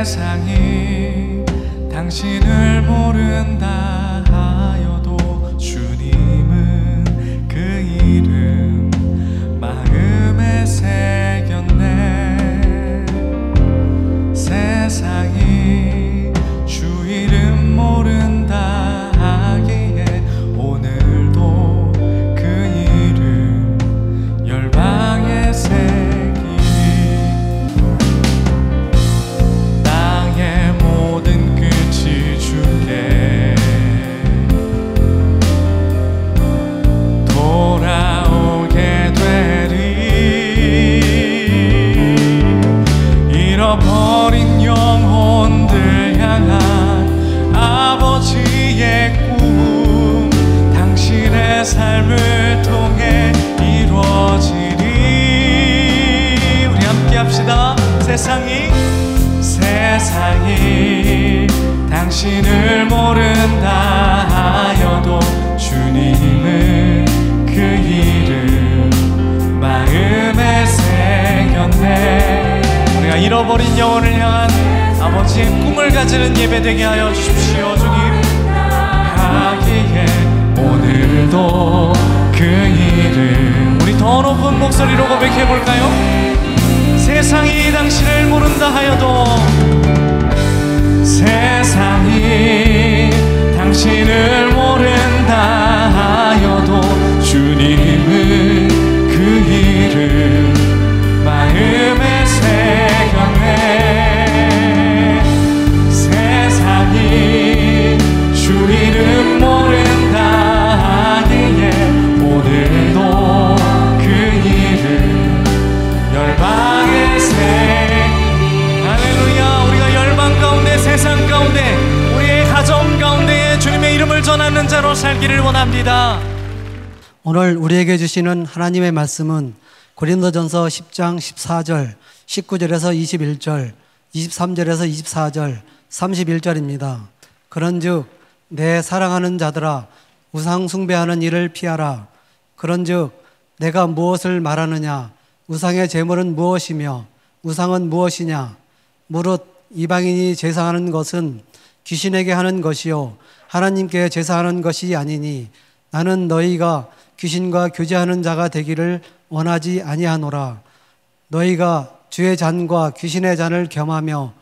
세상이 당신을 모른다 하여도 주님은 그 이름 마음에 새겼네. 세상이 주 이름 모른다 하기에 오늘도 그 이름 열방에 새기리. 땅의 모든 끝이 주께 돌아오게 되리. 잃어버린 영혼들 향한 아버지의 꿈 당신의 삶을 통해 이루어지리. 우리 함께 합시다. 세상이 당신을 모른다 하여도 주님은 그 이름 마음에 새겼네. 우리가 잃어버린 영혼을 향한 아버지의 꿈을 가지는 예배되게 하여 주십시오. 주님 하기에 오늘도 그 이름 우리 더 높은 목소리로 고백해볼까요? 세상이 당신을 모른다 하여도 세상이 당신을 모른다 하여도 주님은 그 이름 마음에 새겼네. 세상이 주 이름 모른다 하기에 오늘도 그 이름 열방에 할렐루야. 우리가 열방 가운데 세상 가운데 우리의 가정 가운데 주님의 이름을 전하는 자로 살기를 원합니다. 오늘 우리에게 주시는 하나님의 말씀은 고린도전서 10장 14절 19절에서 21절 23절에서 24절 31절입니다. 그런즉 내 사랑하는 자들아 우상 숭배하는 일을 피하라. 그런즉 내가 무엇을 말하느냐? 우상의 제물은 무엇이며 우상은 무엇이냐? 무릇 이방인이 제사하는 것은 귀신에게 하는 것이요 하나님께 제사하는 것이 아니니 나는 너희가 귀신과 교제하는 자가 되기를 원하지 아니하노라. 너희가 주의 잔과 귀신의 잔을 겸하며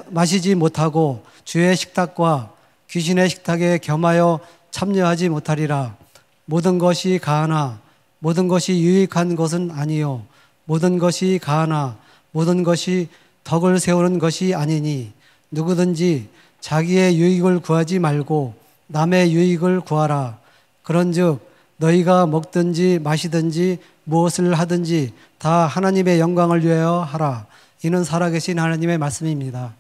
마시지 못하고 주의 식탁과 귀신의 식탁에 겸하여 참여하지 못하리라. 모든 것이 가하나 모든 것이 유익한 것은 아니요 모든 것이 가하나 모든 것이 덕을 세우는 것이 아니니 누구든지 자기의 유익을 구하지 말고 남의 유익을 구하라. 그런즉 너희가 먹든지 마시든지 무엇을 하든지 다 하나님의 영광을 위하여 하라. 이는 살아계신 하나님의 말씀입니다.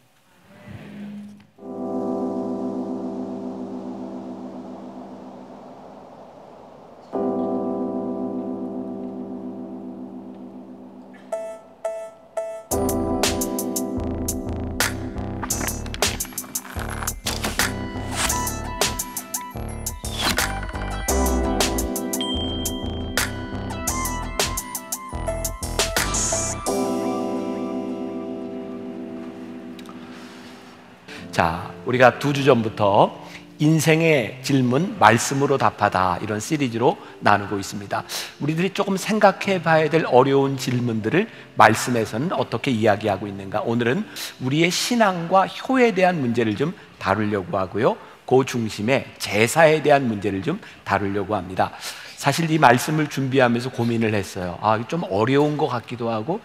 자, 우리가 2주 전부터 인생의 질문 말씀으로 답하다 이런 시리즈로 나누고 있습니다. 우리들이 조금 생각해 봐야 될 어려운 질문들을 말씀에서는 어떻게 이야기하고 있는가. 오늘은 우리의 신앙과 효에 대한 문제를 좀 다루려고 하고요, 그 중심에 제사에 대한 문제를 좀 다루려고 합니다. 사실 이 말씀을 준비하면서 고민을 했어요. 좀 어려운 것 같기도 하고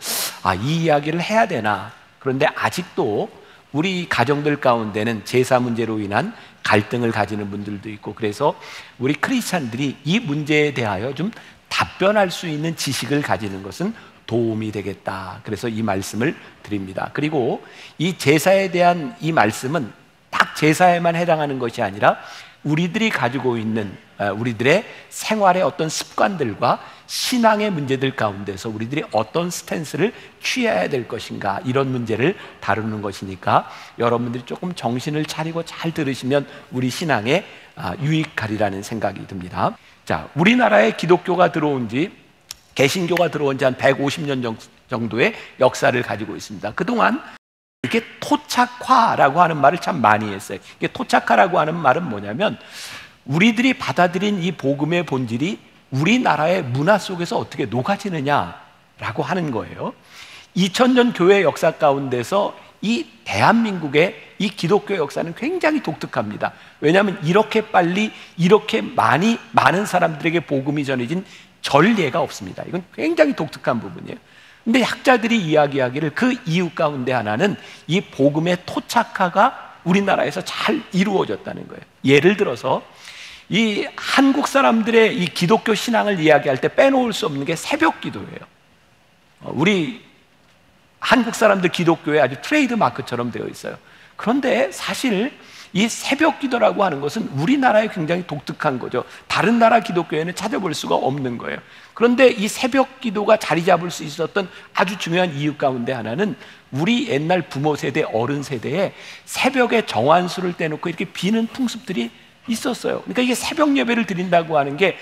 이 이야기를 해야 되나. 그런데 아직도 우리 가정들 가운데는 제사 문제로 인한 갈등을 가지는 분들도 있고, 그래서 우리 크리스찬들이 이 문제에 대하여 좀 답변할 수 있는 지식을 가지는 것은 도움이 되겠다. 그래서 이 말씀을 드립니다. 그리고 이 제사에 대한 이 말씀은 딱 제사에만 해당하는 것이 아니라 우리들이 가지고 있는 우리들의 생활의 어떤 습관들과 신앙의 문제들 가운데서 우리들이 어떤 스탠스를 취해야 될 것인가, 이런 문제를 다루는 것이니까 여러분들이 조금 정신을 차리고 잘 들으시면 우리 신앙에 유익하리라는 생각이 듭니다. 자, 우리나라에 기독교가 들어온 지, 개신교가 들어온 지 한 150년 정도의 역사를 가지고 있습니다. 그동안 이게 토착화라고 하는 말을 참 많이 했어요. 이게 토착화라고 하는 말은 뭐냐면 우리들이 받아들인 이 복음의 본질이 우리나라의 문화 속에서 어떻게 녹아지느냐라고 하는 거예요. 2000년 교회 역사 가운데서 이 대한민국의 이 기독교 역사는 굉장히 독특합니다. 왜냐하면 이렇게 빨리 이렇게 많은 사람들에게 복음이 전해진 전례가 없습니다. 이건 굉장히 독특한 부분이에요. 근데 학자들이 이야기하기를 그 이유 가운데 하나는 이 복음의 토착화가 우리나라에서 잘 이루어졌다는 거예요. 예를 들어서 이 한국 사람들의 이 기독교 신앙을 이야기할 때 빼놓을 수 없는 게 새벽 기도예요. 우리 한국 사람들 기독교에 아주 트레이드 마크처럼 되어 있어요. 그런데 사실 이 새벽 기도라고 하는 것은 우리나라에 굉장히 독특한 거죠. 다른 나라 기독교에는 찾아볼 수가 없는 거예요. 그런데 이 새벽 기도가 자리 잡을 수 있었던 아주 중요한 이유 가운데 하나는 우리 옛날 부모 세대, 어른 세대에 새벽에 정환수를 떼놓고 이렇게 비는 풍습들이 있었어요. 그러니까 이게 새벽 예배를 드린다고 하는 게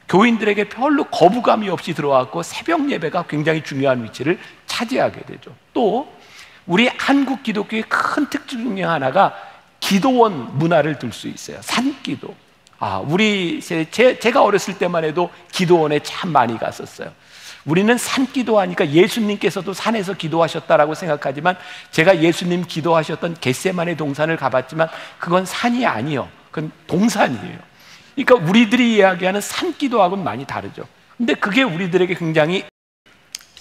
교인들에게 별로 거부감이 없이 들어왔고 새벽 예배가 굉장히 중요한 위치를 차지하게 되죠. 또 우리 한국 기독교의 큰 특징 중에 하나가 기도원 문화를 둘 수 있어요. 산기도. 제가 어렸을 때만 해도 기도원에 참 많이 갔었어요. 우리는 산기도 하니까 예수님께서도 산에서 기도하셨다라고 생각하지만 제가 예수님 기도하셨던 겟세마네 동산을 가봤지만 그건 산이 아니요. 그건 동산이에요. 그러니까 우리들이 이야기하는 산기도하고는 많이 다르죠. 근데 그게 우리들에게 굉장히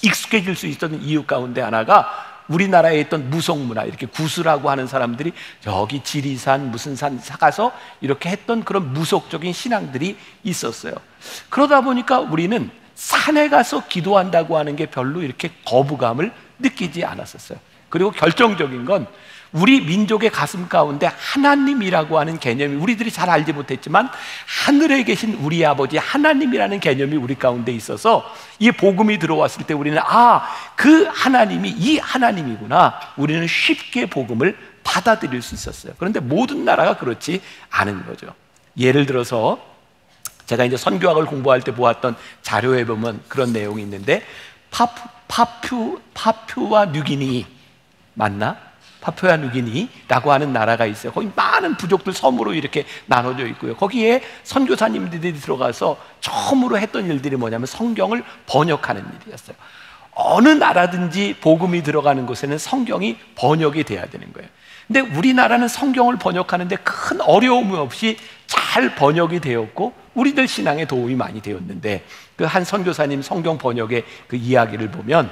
익숙해질 수 있었던 이유 가운데 하나가 우리나라에 있던 무속문화, 이렇게 구수라고 하는 사람들이 저기 지리산 무슨 산 가서 이렇게 했던 그런 무속적인 신앙들이 있었어요. 그러다 보니까 우리는 산에 가서 기도한다고 하는 게 별로 이렇게 거부감을 느끼지 않았었어요. 그리고 결정적인 건 우리 민족의 가슴 가운데 하나님이라고 하는 개념이 우리들이 잘 알지 못했지만 하늘에 계신 우리 아버지 하나님이라는 개념이 우리 가운데 있어서 이 복음이 들어왔을 때 우리는 그 하나님이 이 하나님이구나, 우리는 쉽게 복음을 받아들일 수 있었어요. 그런데 모든 나라가 그렇지 않은 거죠. 예를 들어서 제가 이제 선교학을 공부할 때 보았던 자료에 보면 그런 내용이 있는데 파푸아 뉴기니 맞나? 파푸아 뉴기니라고 하는 나라가 있어요. 거기 많은 부족들 섬으로 이렇게 나눠져 있고요. 거기에 선교사님들이 들어가서 처음으로 했던 일들이 뭐냐면 성경을 번역하는 일이었어요. 어느 나라든지 복음이 들어가는 곳에는 성경이 번역이 돼야 되는 거예요. 근데 우리나라는 성경을 번역하는데 큰 어려움 없이 잘 번역이 되었고 우리들 신앙에 도움이 많이 되었는데 그 한 선교사님 성경 번역의 그 이야기를 보면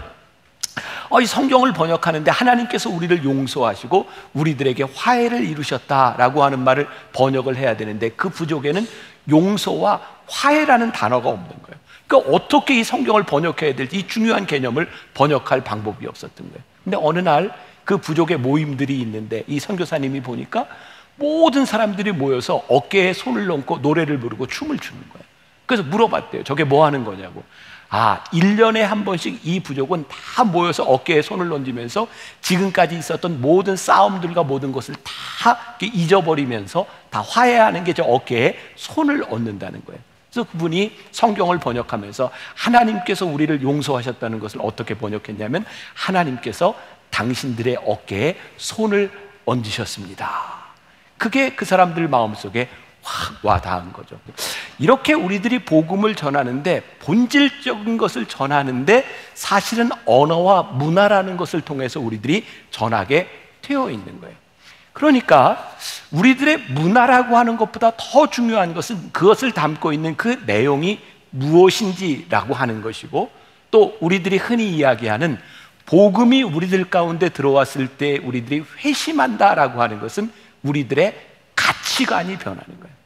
이 성경을 번역하는데 하나님께서 우리를 용서하시고 우리들에게 화해를 이루셨다라고 하는 말을 번역을 해야 되는데 그 부족에는 용서와 화해라는 단어가 없는 거예요. 그러니까 어떻게 이 성경을 번역해야 될지 이 중요한 개념을 번역할 방법이 없었던 거예요. 근데 어느 날 그 부족의 모임들이 있는데 이 선교사님이 보니까 모든 사람들이 모여서 어깨에 손을 얹고 노래를 부르고 춤을 추는 거예요. 그래서 물어봤대요. 저게 뭐 하는 거냐고. 1년에 한 번씩 이 부족은 다 모여서 어깨에 손을 얹으면서 지금까지 있었던 모든 싸움들과 모든 것을 다 잊어버리면서 다 화해하는 게 저 어깨에 손을 얹는다는 거예요. 그래서 그분이 성경을 번역하면서 하나님께서 우리를 용서하셨다는 것을 어떻게 번역했냐면 하나님께서 당신들의 어깨에 손을 얹으셨습니다. 그게 그 사람들 마음속에 확 와닿은 거죠. 이렇게 우리들이 복음을 전하는데 본질적인 것을 전하는데 사실은 언어와 문화라는 것을 통해서 우리들이 전하게 되어 있는 거예요. 그러니까 우리들의 문화라고 하는 것보다 더 중요한 것은 그것을 담고 있는 그 내용이 무엇인지라고 하는 것이고 또 우리들이 흔히 이야기하는 복음이 우리들 가운데 들어왔을 때 우리들이 회심한다라고 하는 것은 우리들의 가치관이 변하는 거예요.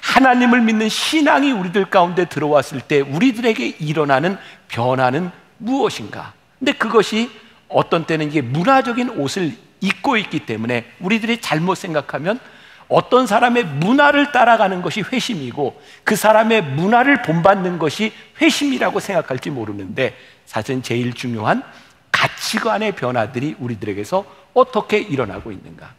하나님을 믿는 신앙이 우리들 가운데 들어왔을 때 우리들에게 일어나는 변화는 무엇인가? 근데 그것이 어떤 때는 이게 문화적인 옷을 입고 있기 때문에 우리들이 잘못 생각하면 어떤 사람의 문화를 따라가는 것이 회심이고 그 사람의 문화를 본받는 것이 회심이라고 생각할지 모르는데 사실은 제일 중요한 가치관의 변화들이 우리들에게서 어떻게 일어나고 있는가?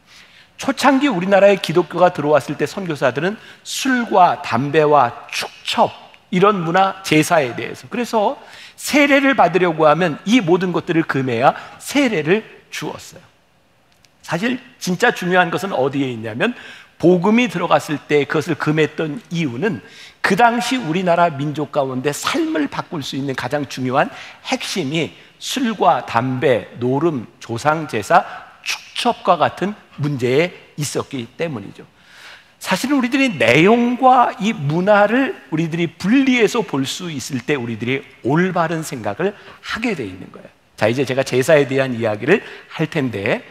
초창기 우리나라에 기독교가 들어왔을 때 선교사들은 술과 담배와 축첩 이런 문화 제사에 대해서 그래서 세례를 받으려고 하면 이 모든 것들을 금해야 세례를 주었어요. 사실 진짜 중요한 것은 어디에 있냐면 복음이 들어갔을 때 그것을 금했던 이유는 그 당시 우리나라 민족 가운데 삶을 바꿀 수 있는 가장 중요한 핵심이 술과 담배, 노름, 조상제사, 축첩과 같은 문제에 있었기 때문이죠. 사실은 우리들이 내용과 이 문화를 우리들이 분리해서 볼 수 있을 때 우리들이 올바른 생각을 하게 돼 있는 거예요. 자, 이제 제가 제사에 대한 이야기를 할 텐데,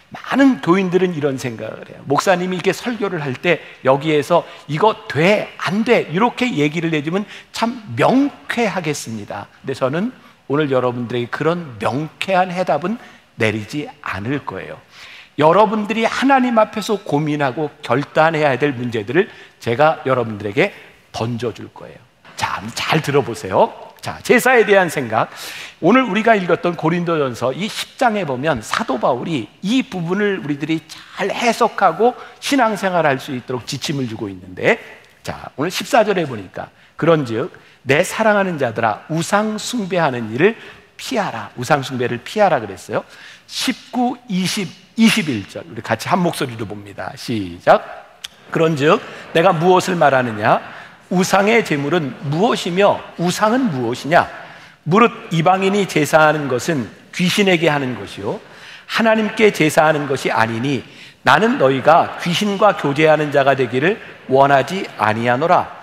많은 교인들은 이런 생각을 해요. 목사님이 이렇게 설교를 할 때 여기에서 이거 돼, 안 돼, 이렇게 얘기를 해주면 참 명쾌하겠습니다. 근데 저는 오늘 여러분들에게 그런 명쾌한 해답은 내리지 않을 거예요. 여러분들이 하나님 앞에서 고민하고 결단해야 될 문제들을 제가 여러분들에게 던져줄 거예요. 자, 잘 들어보세요. 자, 제사에 대한 생각. 오늘 우리가 읽었던 고린도전서 이 10장에 보면 사도 바울이 이 부분을 우리들이 잘 해석하고 신앙생활할 수 있도록 지침을 주고 있는데, 자, 오늘 14절에 보니까 그런즉 내 사랑하는 자들아 우상 숭배하는 일을 피하라. 우상 숭배를 피하라 그랬어요. 19, 20, 21절 우리 같이 한 목소리로 봅니다. 시작. 그런즉 내가 무엇을 말하느냐? 우상의 제물은 무엇이며 우상은 무엇이냐? 무릇 이방인이 제사하는 것은 귀신에게 하는 것이요 하나님께 제사하는 것이 아니니 나는 너희가 귀신과 교제하는 자가 되기를 원하지 아니하노라.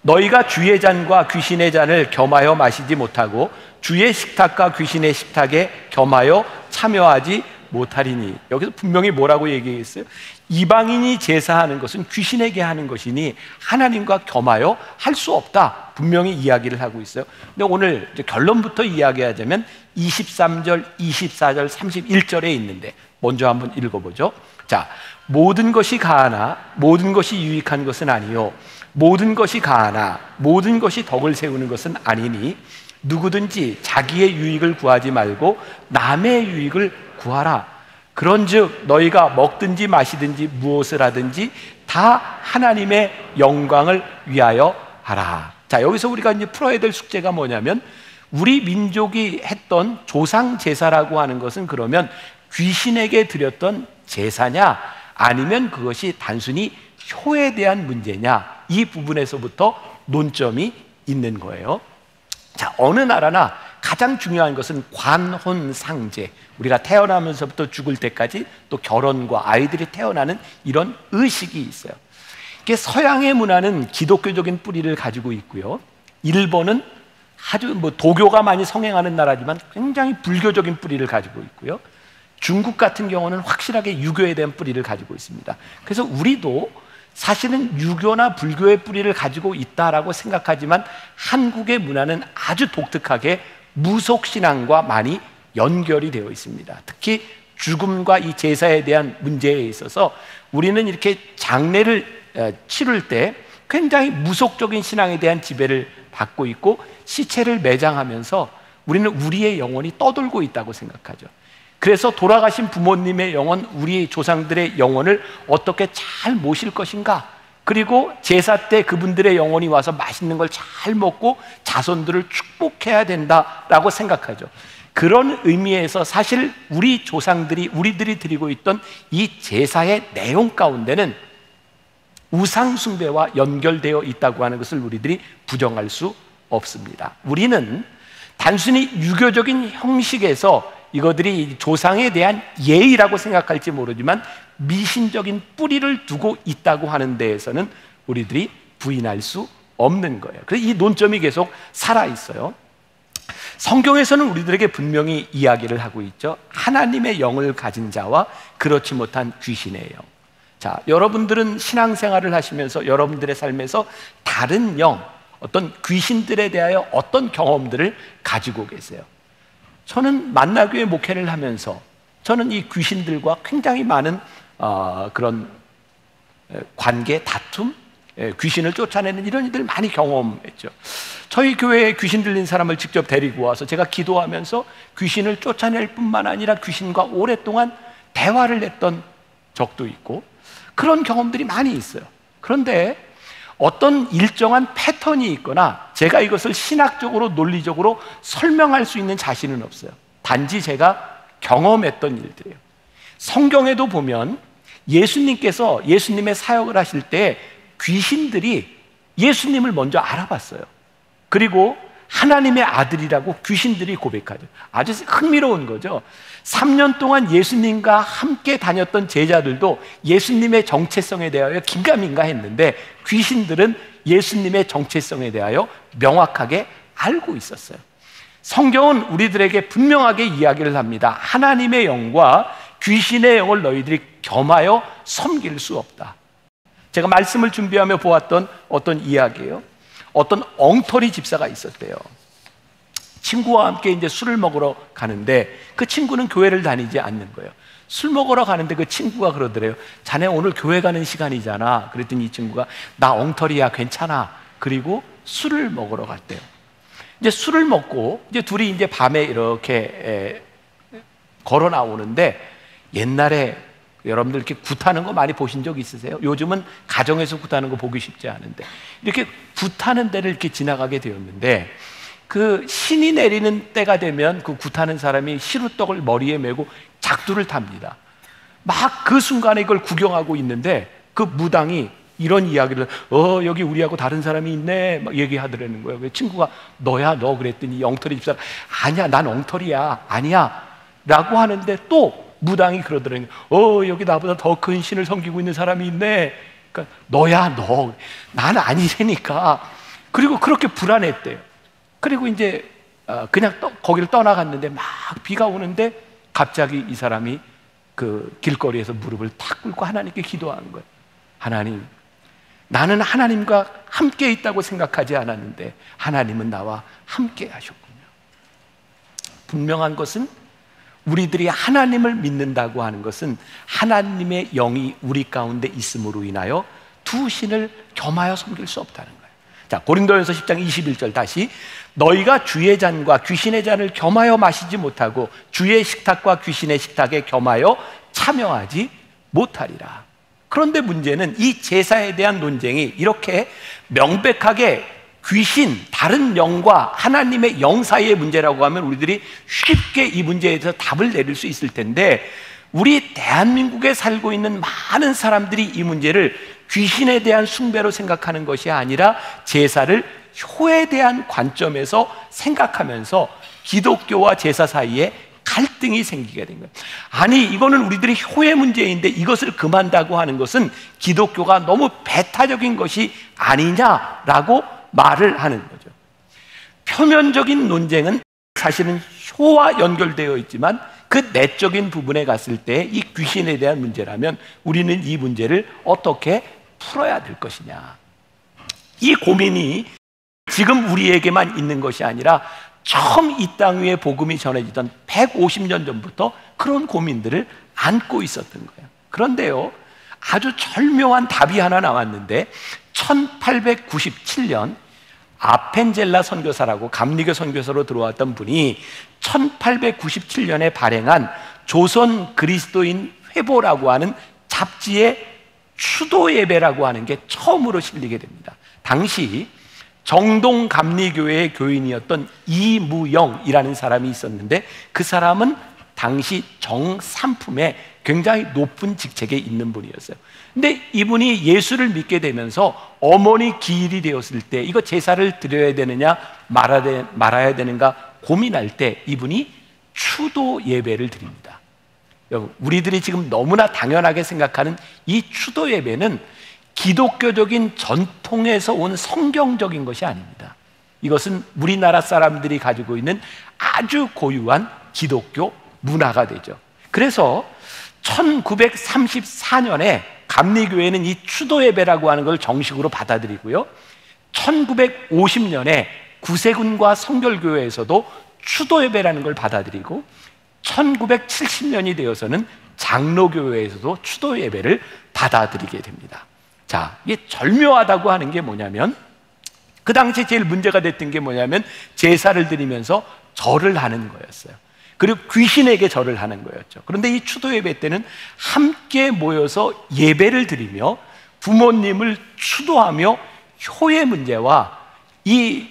너희가 주의 잔과 귀신의 잔을 겸하여 마시지 못하고 주의 식탁과 귀신의 식탁에 겸하여 참여하지 못하리니. 여기서 분명히 뭐라고 얘기했어요? 이방인이 제사하는 것은 귀신에게 하는 것이니 하나님과 겸하여 할 수 없다, 분명히 이야기를 하고 있어요. 근데 오늘 이제 결론부터 이야기하자면 23절, 24절, 31절에 있는데 먼저 한번 읽어보죠. 자, 모든 것이 가하나 모든 것이 유익한 것은 아니요 모든 것이 가하나 모든 것이 덕을 세우는 것은 아니니 누구든지 자기의 유익을 구하지 말고 남의 유익을 구하라. 그런즉 너희가 먹든지 마시든지 무엇을 하든지 다 하나님의 영광을 위하여 하라. 자, 여기서 우리가 이제 풀어야 될 숙제가 뭐냐면 우리 민족이 했던 조상 제사라고 하는 것은 그러면 귀신에게 드렸던 제사냐 아니면 그것이 단순히 효에 대한 문제냐, 이 부분에서부터 논점이 있는 거예요. 자, 어느 나라나 가장 중요한 것은 관혼상제, 우리가 태어나면서부터 죽을 때까지 또 결혼과 아이들이 태어나는 이런 의식이 있어요. 이게 서양의 문화는 기독교적인 뿌리를 가지고 있고요, 일본은 아주 도교가 많이 성행하는 나라지만 굉장히 불교적인 뿌리를 가지고 있고요, 중국 같은 경우는 확실하게 유교에 대한 뿌리를 가지고 있습니다. 그래서 우리도 사실은 유교나 불교의 뿌리를 가지고 있다라고 생각하지만 한국의 문화는 아주 독특하게 무속신앙과 많이 연결이 되어 있습니다. 특히 죽음과 이 제사에 대한 문제에 있어서 우리는 이렇게 장례를 치를 때 굉장히 무속적인 신앙에 대한 지배를 받고 있고 시체를 매장하면서 우리는 우리의 영혼이 떠돌고 있다고 생각하죠. 그래서 돌아가신 부모님의 영혼, 우리 조상들의 영혼을 어떻게 잘 모실 것인가, 그리고 제사 때 그분들의 영혼이 와서 맛있는 걸 잘 먹고 자손들을 축복해야 된다라고 생각하죠. 그런 의미에서 사실 우리 조상들이, 우리들이 드리고 있던 이 제사의 내용 가운데는 우상 숭배와 연결되어 있다고 하는 것을 우리들이 부정할 수 없습니다. 우리는 단순히 유교적인 형식에서 이것들이 조상에 대한 예의라고 생각할지 모르지만 미신적인 뿌리를 두고 있다고 하는 데에서는 우리들이 부인할 수 없는 거예요. 그래서 이 논점이 계속 살아있어요. 성경에서는 우리들에게 분명히 이야기를 하고 있죠. 하나님의 영을 가진 자와 그렇지 못한 귀신의 영. 자, 여러분들은 신앙생활을 하시면서 여러분들의 삶에서 다른 영, 어떤 귀신들에 대하여 어떤 경험들을 가지고 계세요? 저는 만나교회 목회를 하면서 저는 이 귀신들과 굉장히 많은 그런 관계, 다툼, 귀신을 쫓아내는 이런 일들 많이 경험했죠. 저희 교회에 귀신 들린 사람을 직접 데리고 와서 제가 기도하면서 귀신을 쫓아낼 뿐만 아니라 귀신과 오랫동안 대화를 했던 적도 있고 그런 경험들이 많이 있어요. 그런데 어떤 일정한 패턴이 있거나 제가 이것을 신학적으로 논리적으로 설명할 수 있는 자신은 없어요. 단지 제가 경험했던 일들이에요. 성경에도 보면 예수님께서 예수님의 사역을 하실 때 귀신들이 예수님을 먼저 알아봤어요. 그리고 하나님의 아들이라고 귀신들이 고백하죠. 아주 흥미로운 거죠. 3년 동안 예수님과 함께 다녔던 제자들도 예수님의 정체성에 대하여 긴가민가 했는데 귀신들은 예수님의 정체성에 대하여 명확하게 알고 있었어요. 성경은 우리들에게 분명하게 이야기를 합니다. 하나님의 영과 귀신의 영을 너희들이 겸하여 섬길 수 없다. 제가 말씀을 준비하며 보았던 어떤 이야기예요. 어떤 엉터리 집사가 있었대요. 친구와 함께 이제 술을 먹으러 가는데 그 친구는 교회를 다니지 않는 거예요. 술 먹으러 가는데 그 친구가 그러더래요. 자네 오늘 교회 가는 시간이잖아. 그랬더니 이 친구가 나 엉터리야 괜찮아. 그리고 술을 먹으러 갔대요. 이제 술을 먹고 이제 둘이 이제 밤에 이렇게 걸어 나오는데 옛날에 여러분들 이렇게 굿하는 거 많이 보신 적 있으세요? 요즘은 가정에서 굿하는 거 보기 쉽지 않은데 이렇게 굿하는 데를 이렇게 지나가게 되었는데 그 신이 내리는 때가 되면 그 굿하는 사람이 시루떡을 머리에 메고 작두를 탑니다. 막 그 순간에 이걸 구경하고 있는데 그 무당이 이런 이야기를 여기 우리하고 다른 사람이 있네 막 얘기하더라는 거예요. 그 친구가 너야 너 그랬더니 엉터리 집사가 아니야 난 엉터리야 아니야 라고 하는데 또 무당이 그러더라고요. 여기 나보다 더 큰 신을 섬기고 있는 사람이 있네. 그러니까 너야 너. 나는 아니라니까. 그리고 그렇게 불안했대요. 그리고 이제 그냥 거기를 떠나갔는데 막 비가 오는데 갑자기 이 사람이 그 길거리에서 무릎을 탁 꿇고 하나님께 기도하는 거예요. 하나님, 나는 하나님과 함께 있다고 생각하지 않았는데 하나님은 나와 함께 하셨군요. 분명한 것은 우리들이 하나님을 믿는다고 하는 것은 하나님의 영이 우리 가운데 있음으로 인하여 두 신을 겸하여 섬길 수 없다는 거예요. 자, 고린도전서 10장 21절 다시 너희가 주의 잔과 귀신의 잔을 겸하여 마시지 못하고 주의 식탁과 귀신의 식탁에 겸하여 참여하지 못하리라. 그런데 문제는 이 제사에 대한 논쟁이 이렇게 명백하게 귀신, 다른 영과 하나님의 영 사이의 문제라고 하면 우리들이 쉽게 이 문제에 대해서 답을 내릴 수 있을 텐데 우리 대한민국에 살고 있는 많은 사람들이 이 문제를 귀신에 대한 숭배로 생각하는 것이 아니라 제사를 효에 대한 관점에서 생각하면서 기독교와 제사 사이에 갈등이 생기게 된 거예요. 아니 이거는 우리들이 효의 문제인데 이것을 금한다고 하는 것은 기독교가 너무 배타적인 것이 아니냐라고 말을 하는 거죠. 표면적인 논쟁은 사실은 효와 연결되어 있지만 그 내적인 부분에 갔을 때 이 귀신에 대한 문제라면 우리는 이 문제를 어떻게 풀어야 될 것이냐. 이 고민이 지금 우리에게만 있는 것이 아니라 처음 이 땅 위에 복음이 전해지던 150년 전부터 그런 고민들을 안고 있었던 거예요. 그런데요, 아주 절묘한 답이 하나 나왔는데 1897년 아펜젤라 선교사라고 감리교 선교사로 들어왔던 분이 1897년에 발행한 조선 그리스도인 회보라고 하는 잡지에 추도 예배라고 하는 게 처음으로 실리게 됩니다. 당시 정동 감리교회의 교인이었던 이무영이라는 사람이 있었는데 그 사람은 당시 정삼품에 굉장히 높은 직책에 있는 분이었어요. 근데 이분이 예수를 믿게 되면서 어머니 기일이 되었을 때 이거 제사를 드려야 되느냐 말아야 되는가 고민할 때 이분이 추도 예배를 드립니다. 여러분, 우리들이 지금 너무나 당연하게 생각하는 이 추도 예배는 기독교적인 전통에서 온 성경적인 것이 아닙니다. 이것은 우리나라 사람들이 가지고 있는 아주 고유한 기독교 문화가 되죠. 그래서 1934년에 감리교회는 이 추도 예배라고 하는 걸 정식으로 받아들이고요. 1950년에 구세군과 성결교회에서도 추도 예배라는 걸 받아들이고 1970년이 되어서는 장로교회에서도 추도 예배를 받아들이게 됩니다. 자, 이게 절묘하다고 하는 게 뭐냐면 그 당시에 제일 문제가 됐던 게 뭐냐면 제사를 드리면서 절을 하는 거였어요. 그리고 귀신에게 절을 하는 거였죠. 그런데 이 추도 예배 때는 함께 모여서 예배를 드리며 부모님을 추도하며 효의 문제와 이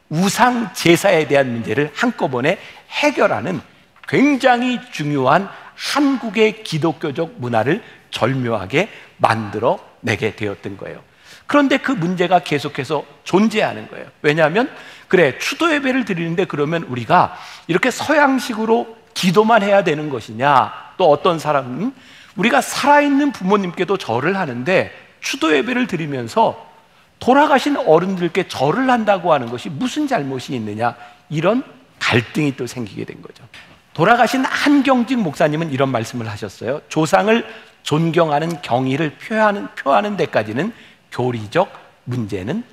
우상 제사에 대한 문제를 한꺼번에 해결하는 굉장히 중요한 한국의 기독교적 문화를 절묘하게 만들어내게 되었던 거예요. 그런데 그 문제가 계속해서 존재하는 거예요. 왜냐하면 그래, 추도 예배를 드리는데 그러면 우리가 이렇게 서양식으로 기도만 해야 되는 것이냐, 또 어떤 사람은 우리가 살아있는 부모님께도 절을 하는데 추도 예배를 드리면서 돌아가신 어른들께 절을 한다고 하는 것이 무슨 잘못이 있느냐, 이런 갈등이 또 생기게 된 거죠. 돌아가신 한경직 목사님은 이런 말씀을 하셨어요. 조상을 존경하는 경의를 표하는 데까지는 교리적 문제는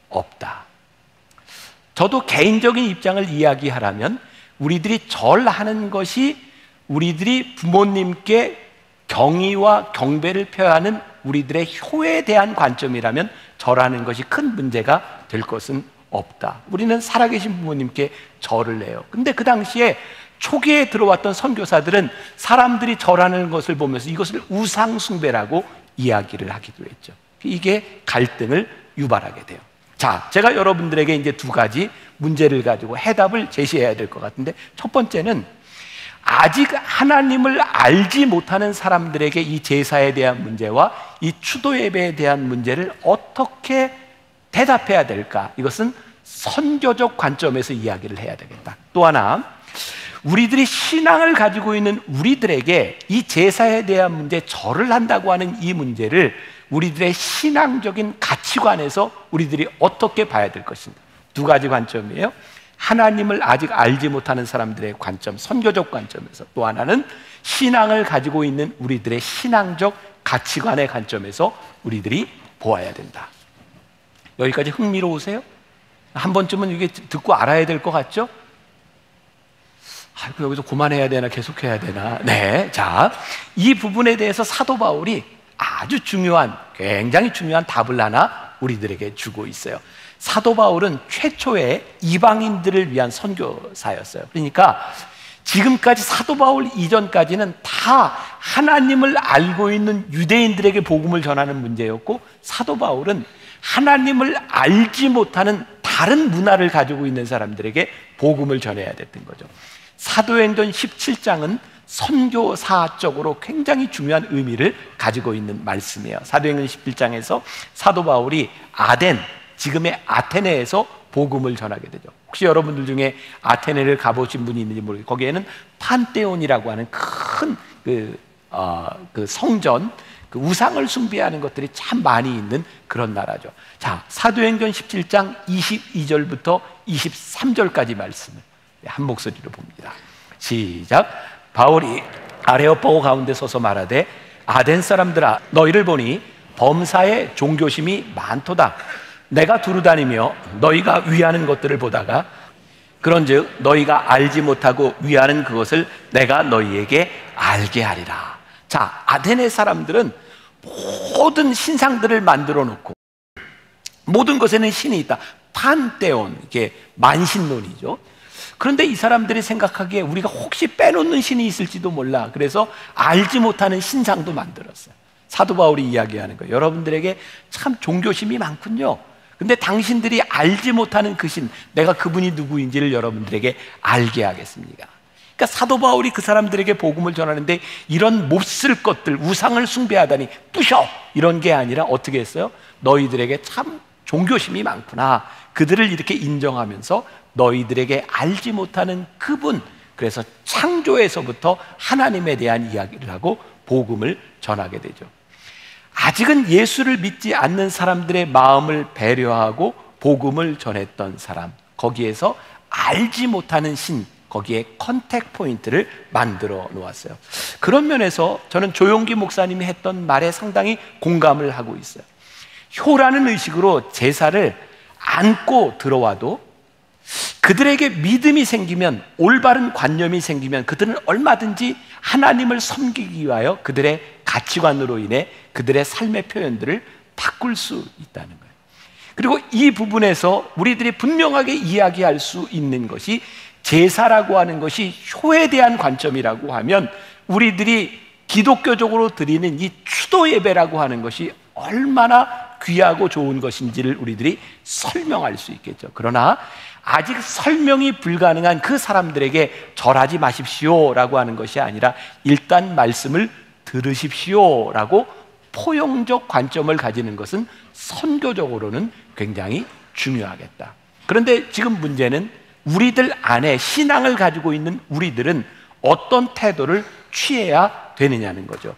없다. 저도 개인적인 입장을 이야기하라면 우리들이 절하는 것이 우리들이 부모님께 경의와 경배를 표하는 우리들의 효에 대한 관점이라면 절하는 것이 큰 문제가 될 것은 없다. 우리는 살아계신 부모님께 절을 해요. 근데 그 당시에 초기에 들어왔던 선교사들은 사람들이 절하는 것을 보면서 이것을 우상숭배라고 이야기를 하기도 했죠. 이게 갈등을 유발하게 돼요. 자, 제가 여러분들에게 이제 두 가지 문제를 가지고 해답을 제시해야 될 것 같은데, 첫 번째는 아직 하나님을 알지 못하는 사람들에게 이 제사에 대한 문제와 이 추도 예배에 대한 문제를 어떻게 대답해야 될까? 이것은 선교적 관점에서 이야기를 해야 되겠다. 또 하나, 우리들이 신앙을 가지고 있는 우리들에게 이 제사에 대한 문제, 절을 한다고 하는 이 문제를 우리들의 신앙적인 가치관에서 우리들이 어떻게 봐야 될 것인가. 두 가지 관점이에요. 하나님을 아직 알지 못하는 사람들의 관점, 선교적 관점에서, 또 하나는 신앙을 가지고 있는 우리들의 신앙적 가치관의 관점에서 우리들이 보아야 된다. 여기까지 흥미로우세요? 한 번쯤은 이게 듣고 알아야 될 것 같죠? 아이고, 여기서 그만해야 되나 계속해야 되나. 네, 자, 이 부분에 대해서 사도 바울이 아주 중요한, 굉장히 중요한 답을 하나 우리들에게 주고 있어요. 사도 바울은 최초의 이방인들을 위한 선교사였어요. 그러니까 지금까지 사도 바울 이전까지는 다 하나님을 알고 있는 유대인들에게 복음을 전하는 문제였고, 사도 바울은 하나님을 알지 못하는 다른 문화를 가지고 있는 사람들에게 복음을 전해야 됐던 거죠. 사도행전 17장은 선교사적으로 굉장히 중요한 의미를 가지고 있는 말씀이에요. 사도행전 17장에서 사도 바울이 아덴, 지금의 아테네에서 복음을 전하게 되죠. 혹시 여러분들 중에 아테네를 가보신 분이 있는지 모르겠어요. 거기에는 판테온이라고 하는 큰 그 성전, 그 우상을 숭배하는 것들이 참 많이 있는 그런 나라죠. 자, 사도행전 17장 22절부터 23절까지 말씀을 한 목소리로 봅니다. 시작. 바울이 아레오파고 가운데 서서 말하되, 아덴 사람들아, 너희를 보니 범사에 종교심이 많도다. 내가 두루다니며 너희가 위하는 것들을 보다가 그런즉 너희가 알지 못하고 위하는 그것을 내가 너희에게 알게 하리라. 자, 아테네 사람들은 모든 신상들을 만들어 놓고 모든 것에는 신이 있다. 판테온, 이게 만신론이죠. 그런데 이 사람들이 생각하기에 우리가 혹시 빼놓는 신이 있을지도 몰라. 그래서 알지 못하는 신상도 만들었어요. 사도 바울이 이야기하는 거예요. 여러분들에게 참 종교심이 많군요. 근데 당신들이 알지 못하는 그 신, 내가 그분이 누구인지를 여러분들에게 알게 하겠습니다. 그러니까 사도 바울이 그 사람들에게 복음을 전하는데 이런 몹쓸 것들, 우상을 숭배하다니 부셔! 이런 게 아니라 어떻게 했어요? 너희들에게 참 종교심이 많구나. 그들을 이렇게 인정하면서 너희들에게 알지 못하는 그분, 그래서 창조에서부터 하나님에 대한 이야기를 하고 복음을 전하게 되죠. 아직은 예수를 믿지 않는 사람들의 마음을 배려하고 복음을 전했던 사람, 거기에서 알지 못하는 신, 거기에 컨택 포인트를 만들어 놓았어요. 그런 면에서 저는 조용기 목사님이 했던 말에 상당히 공감을 하고 있어요. 효라는 의식으로 제사를 안고 들어와도 그들에게 믿음이 생기면, 올바른 관념이 생기면 그들은 얼마든지 하나님을 섬기기 위하여 그들의 가치관으로 인해 그들의 삶의 표현들을 바꿀 수 있다는 거예요. 그리고 이 부분에서 우리들이 분명하게 이야기할 수 있는 것이, 제사라고 하는 것이 효에 대한 관점이라고 하면 우리들이 기독교적으로 드리는 이 추도 예배라고 하는 것이 얼마나 귀하고 좋은 것인지를 우리들이 설명할 수 있겠죠. 그러나 아직 설명이 불가능한 그 사람들에게 절하지 마십시오라고 하는 것이 아니라 일단 말씀을 들으십시오라고 포용적 관점을 가지는 것은 선교적으로는 굉장히 중요하겠다. 그런데 지금 문제는 우리들 안에 신앙을 가지고 있는 우리들은 어떤 태도를 취해야 되느냐는 거죠.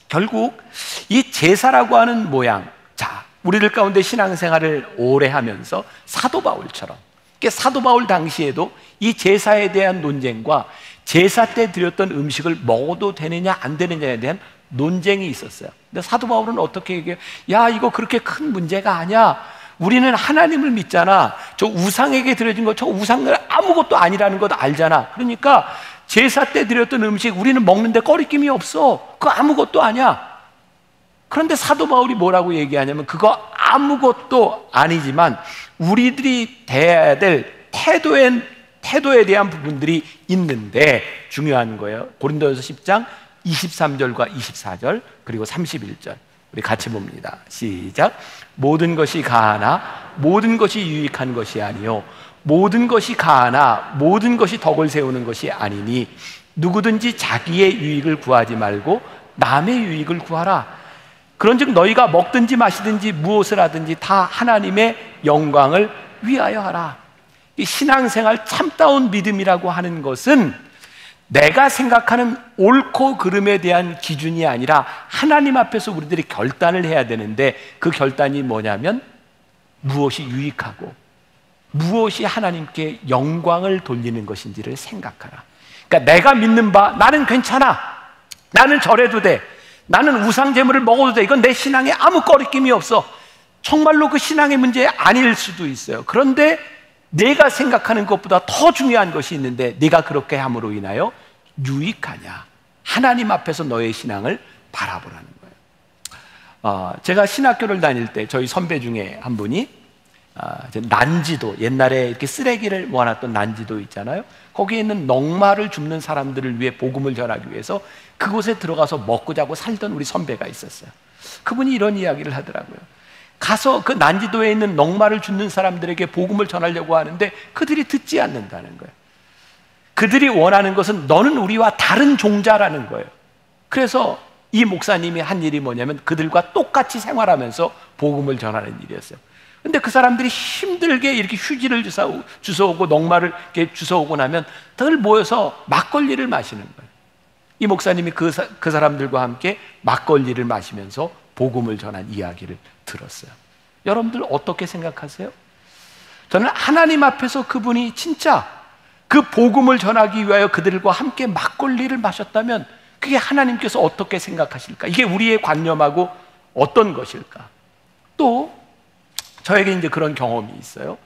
결국 이 제사라고 하는 모양, 자, 우리들 가운데 신앙생활을 오래 하면서 사도 바울처럼, 사도 바울 당시에도 이 제사에 대한 논쟁과 제사 때 드렸던 음식을 먹어도 되느냐 안 되느냐에 대한 논쟁이 있었어요. 근데 사도 바울은 어떻게 얘기해요? 야, 이거 그렇게 큰 문제가 아니야. 우리는 하나님을 믿잖아. 저 우상에게 드려진 거, 저 우상은 아무것도 아니라는 것 알잖아. 그러니까 제사 때 드렸던 음식 우리는 먹는데 꺼리낌이 없어. 그거 아무것도 아니야. 그런데 사도 바울이 뭐라고 얘기하냐면 그거 아무것도 아니지만 우리들이 대해야 될 태도에 대한 부분들이 있는데 중요한 거예요. 고린도전서 10장 23절과 24절 그리고 31절 우리 같이 봅니다. 시작. 모든 것이 가하나 모든 것이 유익한 것이 아니요 모든 것이 가하나 모든 것이 덕을 세우는 것이 아니니 누구든지 자기의 유익을 구하지 말고 남의 유익을 구하라. 그런즉 너희가 먹든지 마시든지 무엇을 하든지 다 하나님의 영광을 위하여 하라. 이 신앙생활 참다운 믿음이라고 하는 것은 내가 생각하는 옳고 그름에 대한 기준이 아니라 하나님 앞에서 우리들이 결단을 해야 되는데 그 결단이 뭐냐면 무엇이 유익하고 무엇이 하나님께 영광을 돌리는 것인지를 생각하라. 그러니까 내가 믿는 바 나는 괜찮아. 나는 절해도 돼. 나는 우상 제물을 먹어도 돼. 이건 내 신앙에 아무 꺼리낌이 없어. 정말로 그 신앙의 문제 아닐 수도 있어요. 그런데 내가 생각하는 것보다 더 중요한 것이 있는데 네가 그렇게 함으로 인하여 유익하냐? 하나님 앞에서 너의 신앙을 바라보라는 거예요. 제가 신학교를 다닐 때 저희 선배 중에 한 분이 난지도, 옛날에 이렇게 쓰레기를 모아놨던 난지도 있잖아요. 거기에 있는 넝마를 줍는 사람들을 위해 복음을 전하기 위해서 그곳에 들어가서 먹고 자고 살던 우리 선배가 있었어요. 그분이 이런 이야기를 하더라고요. 가서 그 난지도에 있는 넝마를 줍는 사람들에게 복음을 전하려고 하는데 그들이 듣지 않는다는 거예요. 그들이 원하는 것은 너는 우리와 다른 종자라는 거예요. 그래서 이 목사님이 한 일이 뭐냐면 그들과 똑같이 생활하면서 복음을 전하는 일이었어요. 근데 그 사람들이 힘들게 이렇게 휴지를 주워오고 넝마를 이렇게 주워오고 나면 늘 모여서 막걸리를 마시는 거예요. 이 목사님이 그 사람들과 함께 막걸리를 마시면서 복음을 전한 이야기를 들었어요. 여러분들 어떻게 생각하세요? 저는 하나님 앞에서 그분이 진짜 그 복음을 전하기 위하여 그들과 함께 막걸리를 마셨다면 그게 하나님께서 어떻게 생각하실까? 이게 우리의 관념하고 어떤 것일까? 또 저에게 이제 그런 경험이 있어요.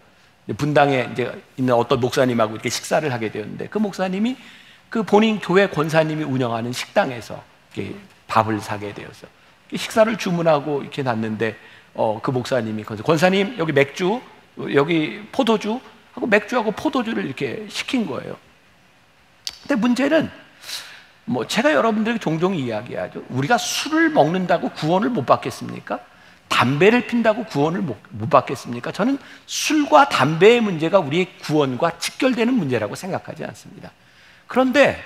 분당에 이제 있는 어떤 목사님하고 이렇게 식사를 하게 되었는데 그 목사님이 그 본인 교회 권사님이 운영하는 식당에서 이렇게 밥을 사게 되었어요. 식사를 주문하고 이렇게 놨는데 그 목사님이 권사님 여기 맥주, 여기 포도주 하고 맥주하고 포도주를 이렇게 시킨 거예요. 근데 문제는 뭐 제가 여러분들에게 종종 이야기하죠. 우리가 술을 먹는다고 구원을 못 받겠습니까? 담배를 핀다고 구원을 못 받겠습니까? 저는 술과 담배의 문제가 우리의 구원과 직결되는 문제라고 생각하지 않습니다. 그런데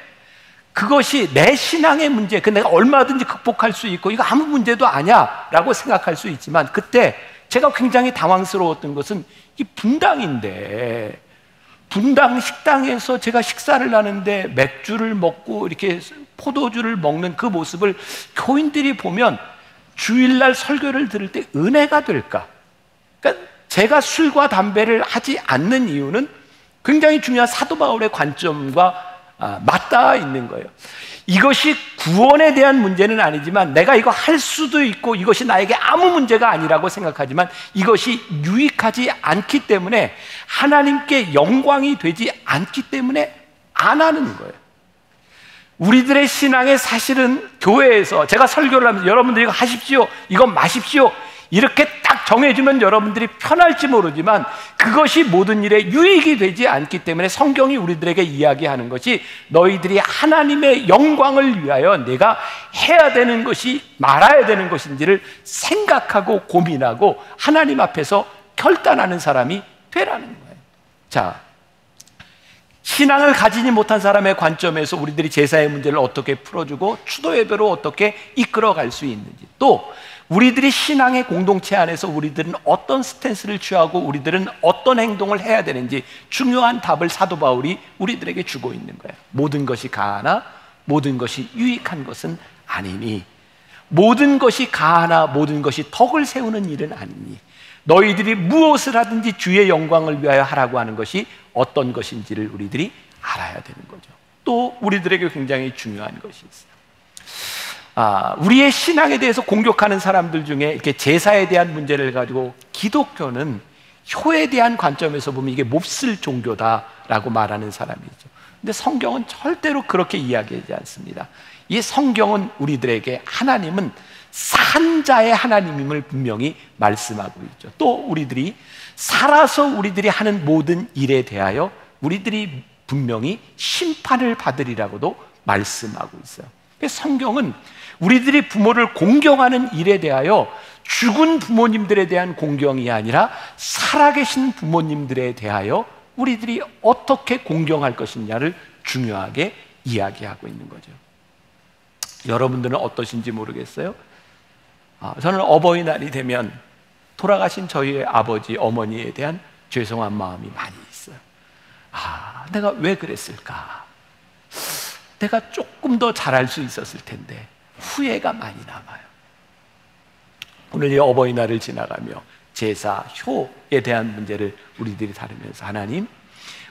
그것이 내 신앙의 문제, 내가 얼마든지 극복할 수 있고 이거 아무 문제도 아니야 라고 생각할 수 있지만 그때 제가 굉장히 당황스러웠던 것은 이 분당인데 분당 식당에서 제가 식사를 하는데 맥주를 먹고 이렇게 포도주를 먹는 그 모습을 교인들이 보면 주일날 설교를 들을 때 은혜가 될까? 그러니까 제가 술과 담배를 하지 않는 이유는 굉장히 중요한 사도 바울의 관점과 맞닿아 있는 거예요. 이것이 구원에 대한 문제는 아니지만 내가 이거 할 수도 있고 이것이 나에게 아무 문제가 아니라고 생각하지만 이것이 유익하지 않기 때문에 하나님께 영광이 되지 않기 때문에 안 하는 거예요. 우리들의 신앙의 사실은 교회에서 제가 설교를 하면서 여러분들이 이거 하십시오, 이거 마십시오 이렇게 딱 정해주면 여러분들이 편할지 모르지만 그것이 모든 일에 유익이 되지 않기 때문에 성경이 우리들에게 이야기하는 것이 너희들이 하나님의 영광을 위하여 내가 해야 되는 것이 말아야 되는 것인지를 생각하고 고민하고 하나님 앞에서 결단하는 사람이 되라는 거예요. 자, 신앙을 가지지 못한 사람의 관점에서 우리들이 제사의 문제를 어떻게 풀어주고 추도 예배로 어떻게 이끌어갈 수 있는지, 또 우리들이 신앙의 공동체 안에서 우리들은 어떤 스탠스를 취하고 우리들은 어떤 행동을 해야 되는지 중요한 답을 사도 바울이 우리들에게 주고 있는 거예요. 모든 것이 가하나 모든 것이 유익한 것은 아니니, 모든 것이 가하나 모든 것이 덕을 세우는 일은 아니니, 너희들이 무엇을 하든지 주의 영광을 위하여 하라고 하는 것이 어떤 것인지를 우리들이 알아야 되는 거죠. 또 우리들에게 굉장히 중요한 것이 있어요. 우리의 신앙에 대해서 공격하는 사람들 중에 이렇게 제사에 대한 문제를 가지고 기독교는 효에 대한 관점에서 보면 이게 몹쓸 종교다라고 말하는 사람이 있죠. 근데 성경은 절대로 그렇게 이야기하지 않습니다. 이 성경은 우리들에게 하나님은 산자의 하나님임을 분명히 말씀하고 있죠. 또 우리들이 살아서 우리들이 하는 모든 일에 대하여 우리들이 분명히 심판을 받으리라고도 말씀하고 있어요. 성경은 우리들이 부모를 공경하는 일에 대하여 죽은 부모님들에 대한 공경이 아니라 살아계신 부모님들에 대하여 우리들이 어떻게 공경할 것이냐를 중요하게 이야기하고 있는 거죠. 여러분들은 어떠신지 모르겠어요. 저는 어버이날이 되면 돌아가신 저희의 아버지, 어머니에 대한 죄송한 마음이 많이 있어요. 내가 왜 그랬을까? 내가 조금 더 잘할 수 있었을 텐데 후회가 많이 남아요. 오늘 이 어버이날을 지나가며 제사, 효에 대한 문제를 우리들이 다루면서, 하나님,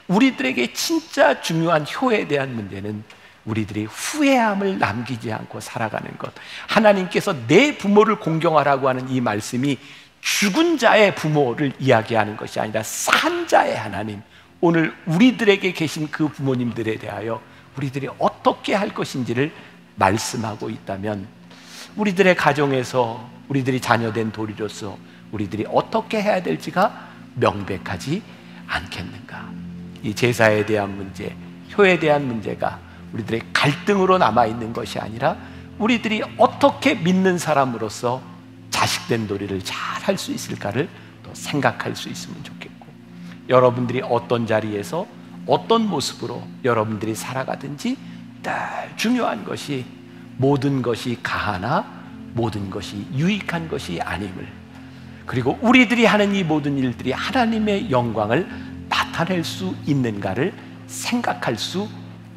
우리들에게 진짜 중요한 효에 대한 문제는 우리들이 후회함을 남기지 않고 살아가는 것. 하나님께서 내 부모를 공경하라고 하는 이 말씀이 죽은 자의 부모를 이야기하는 것이 아니라 산 자의 하나님, 오늘 우리들에게 계신 그 부모님들에 대하여 우리들이 어떻게 할 것인지를 말씀하고 있다면, 우리들의 가정에서 우리들이 자녀된 도리로서 우리들이 어떻게 해야 될지가 명백하지 않겠는가? 이 제사에 대한 문제, 효에 대한 문제가 우리들의 갈등으로 남아있는 것이 아니라 우리들이 어떻게 믿는 사람으로서 자식된 도리를 잘 할 수 있을까를 또 생각할 수 있으면 좋겠고, 여러분들이 어떤 자리에서 어떤 모습으로 여러분들이 살아가든지 늘 중요한 것이 모든 것이 가하나 모든 것이 유익한 것이 아님을, 그리고 우리들이 하는 이 모든 일들이 하나님의 영광을 나타낼 수 있는가를 생각할 수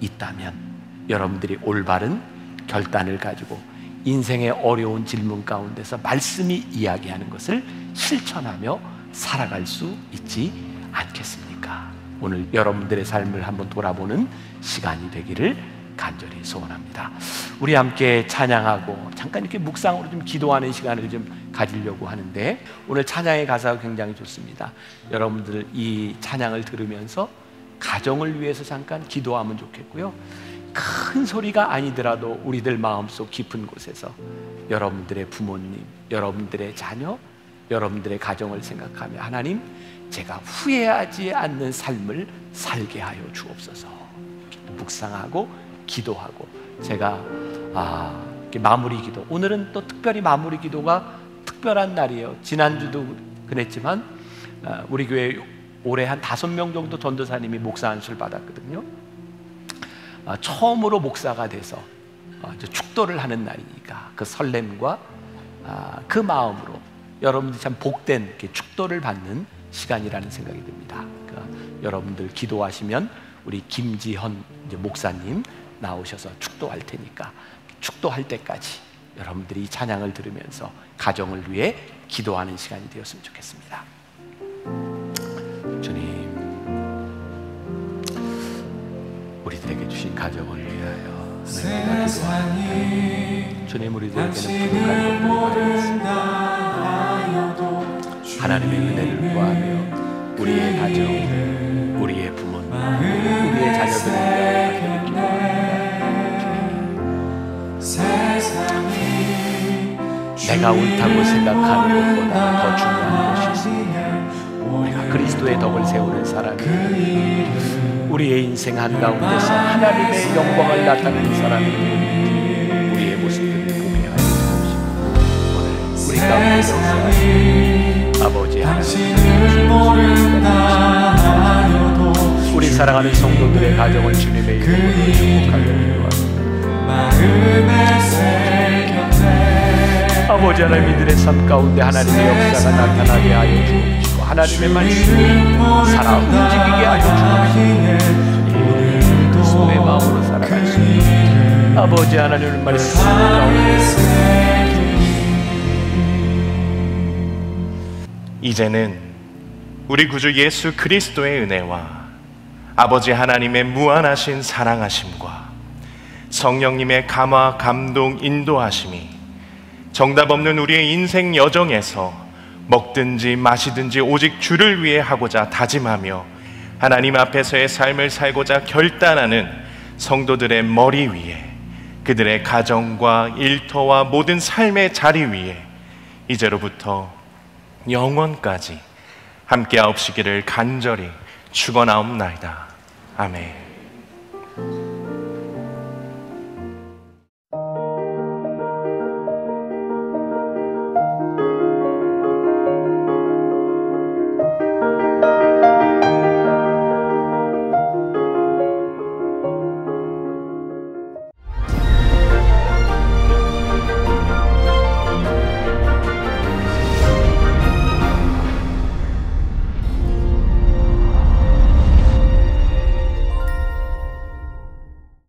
있다면, 여러분들이 올바른 결단을 가지고 인생의 어려운 질문 가운데서 말씀이 이야기하는 것을 실천하며 살아갈 수 있지 않겠습니까? 오늘 여러분들의 삶을 한번 돌아보는 시간이 되기를 간절히 소원합니다. 우리 함께 찬양하고 잠깐 이렇게 묵상으로 좀 기도하는 시간을 좀 가지려고 하는데, 오늘 찬양의 가사가 굉장히 좋습니다. 여러분들 이 찬양을 들으면서 가정을 위해서 잠깐 기도하면 좋겠고요, 큰 소리가 아니더라도 우리들 마음속 깊은 곳에서 여러분들의 부모님, 여러분들의 자녀, 여러분들의 가정을 생각하며, 하나님, 제가 후회하지 않는 삶을 살게 하여 주옵소서. 묵상하고 기도하고, 제가 마무리 기도, 오늘은 또 특별히 마무리 기도가 특별한 날이에요. 지난주도 그랬지만 우리 교회 올해 한 5명 정도 전도사님이 목사 안수를 받았거든요. 처음으로 목사가 돼서 축도를 하는 날이니까 그 설렘과 그 마음으로 여러분들이 참 복된 축도를 받는 시간이라는 생각이 듭니다. 그러니까 여러분들 기도하시면 우리 김지현 목사님 나오셔서 축도할 테니까 축도할 때까지 여러분들이 이 찬양을 들으면서 가정을 위해 기도하는 시간이 되었으면 좋겠습니다. 주님, 우리들에게 주신 가정을 위하여 하나님께 주님, 우리들에게는 부족한 것들이 하나님의 은혜를 구하며 우리의 가정, 우리의 부모님, 우리의 자녀들을 위하여 내가 옳다고 생각하는 것보다 더 중요한 것이 우리가 그리스도의 덕을 세우는 사람이, 우리의 인생 한가운데서 하나님의 영광을 나타내는 사람이 우리의 모습들을 보게 하여 주시고, 오늘 우리 가운데 아버지 하나님, 사랑하는 성도들의 가정을 주님의 이름으로 축복하며 아버지 하나님, 이들의 삶 가운데 하나님의 역사가 나타나게 하여 주옵시고 하나님의 말씀이 살아 움직이게 하여 주옵시고 그리스도의 마음으로 살아갈 수 있는 아버지 하나님의 말씀 가운데 이제는 우리 구주 예수 그리스도의 은혜와 아버지 하나님의 무한하신 사랑하심과 성령님의 감화, 감동, 인도하심이 정답 없는 우리의 인생 여정에서 먹든지 마시든지 오직 주를 위해 하고자 다짐하며 하나님 앞에서의 삶을 살고자 결단하는 성도들의 머리 위에, 그들의 가정과 일터와 모든 삶의 자리 위에 이제로부터 영원까지 함께하옵시기를 간절히 축원하옵나이다. 아멘.